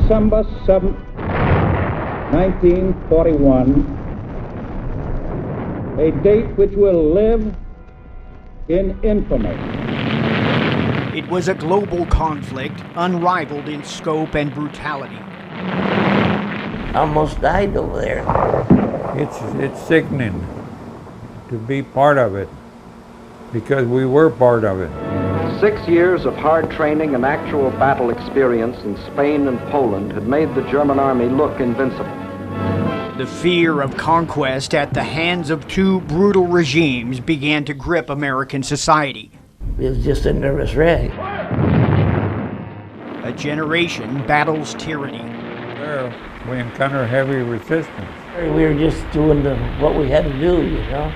December 7th, 1941, a date which will live in infamy. It was a global conflict, unrivaled in scope and brutality. Almost died over there. It's sickening to be part of it, because we were part of it. 6 years of hard training and actual battle experience in Spain and Poland had made the German army look invincible. The fear of conquest at the hands of two brutal regimes began to grip American society. It was just a nervous wreck. A generation battles tyranny. There, we encountered heavy resistance. We were just doing what we had to do, you know.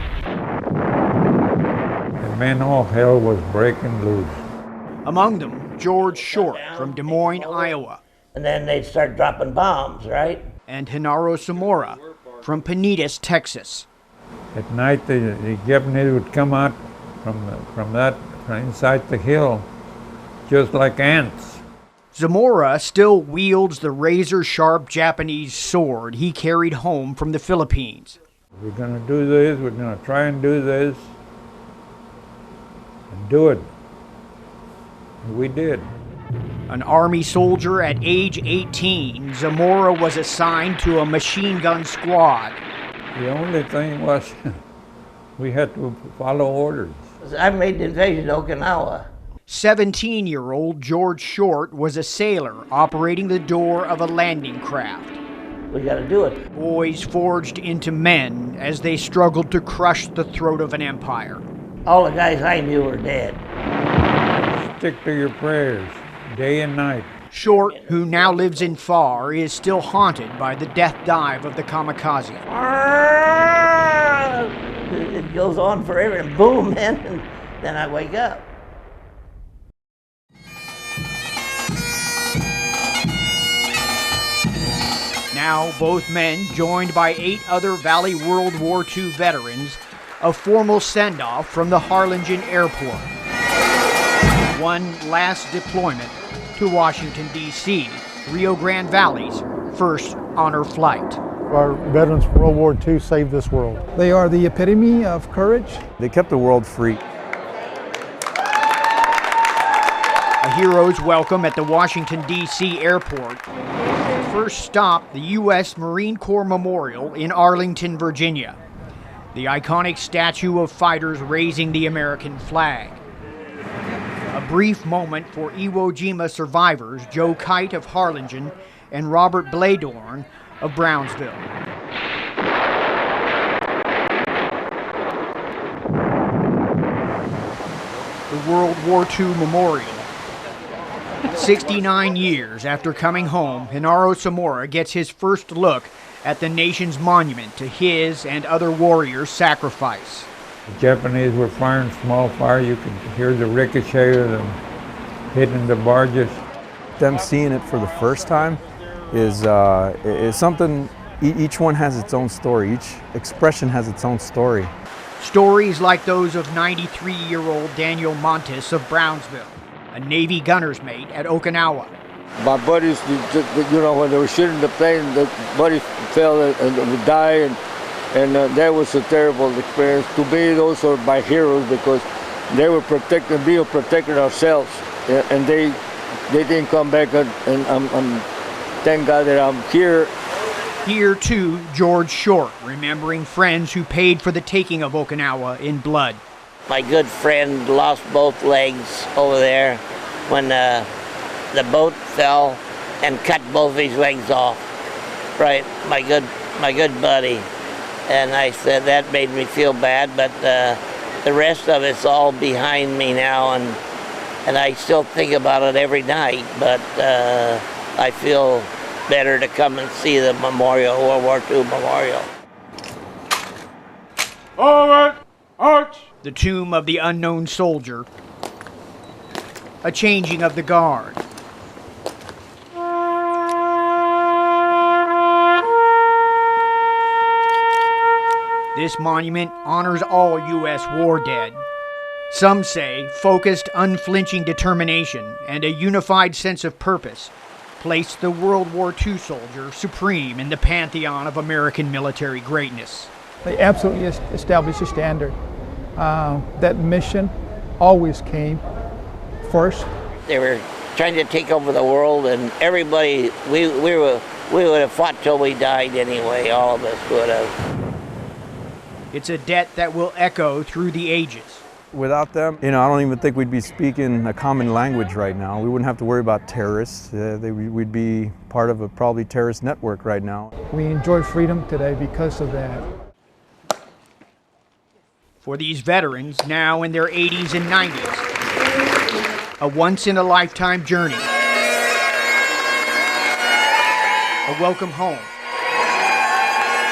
And man, all hell was breaking loose. Among them, George Short from Des Moines, Iowa. And then they'd start dropping bombs, right? And Genaro Zamora from Panitas, Texas. At night, the Japanese would come out from inside the hill, just like ants. Zamora still wields the razor-sharp Japanese sword he carried home from the Philippines. We're going to do this, we're going to try and do this, and do it. And we did. An Army soldier at age 18, Zamora was assigned to a machine gun squad. The only thing was we had to follow orders. I made the invasion of Okinawa. 17-year-old George Short was a sailor operating the door of a landing craft. We got to do it. Boys forged into men as they struggled to crush the throat of an empire. All the guys I knew were dead. Stick to your prayers, day and night. Short, who now lives in Far, is still haunted by the death dive of the kamikaze. It goes on forever, and boom, man, and then I wake up. Now, both men, joined by 8 other Valley World War II veterans, a formal send-off from the Harlingen Airport. One last deployment to Washington, D.C., Rio Grande Valley's first honor flight. Our veterans from World War II saved this world. They are the epitome of courage. They kept the world free. A hero's welcome at the Washington, D.C. airport. First stop, the U.S. Marine Corps Memorial in Arlington, Virginia. The iconic statue of fighters raising the American flag. A brief moment for Iwo Jima survivors Joe Kite of Harlingen and Robert Bladorn of Brownsville. The World War II Memorial. 69 years after coming home, Genaro Zamora gets his first look at the nation's monument to his and other warriors' sacrifice. The Japanese were firing small fire. You could hear the ricochet of them hitting the barges. Them seeing it for the first time is something. Each one has its own story. Each expression has its own story. Stories like those of 93-year-old Daniel Montes of Brownsville, a Navy gunner's mate at Okinawa. My buddies, when they were shooting the plane, the buddies fell and would die, and that was a terrible experience. To me, those are my heroes because they were protecting ourselves, and they didn't come back, and I'm thank God that I'm here. Here, too, George Short, remembering friends who paid for the taking of Okinawa in blood. My good friend lost both legs over there when the boat fell and cut both his legs off. Right, my good buddy. And I said that made me feel bad, but the rest of it's all behind me now, and I still think about it every night, but I feel better to come and see the memorial, World War II memorial. Forward, march! The tomb of the unknown soldier. A changing of the guard. This monument honors all U.S. war dead. Some say focused, unflinching determination and a unified sense of purpose placed the World War II soldier supreme in the pantheon of American military greatness. They absolutely established a standard. That mission always came first. They were trying to take over the world, and everybody, we would have fought till we died anyway. All of us would have. It's a debt that will echo through the ages. Without them, I don't even think we'd be speaking a common language right now. We wouldn't have to worry about terrorists. We'd be part of a probably terrorist network right now. We enjoy freedom today because of that. For these veterans, now in their 80s and 90s, a once-in-a-lifetime journey. A welcome home.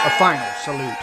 A final salute.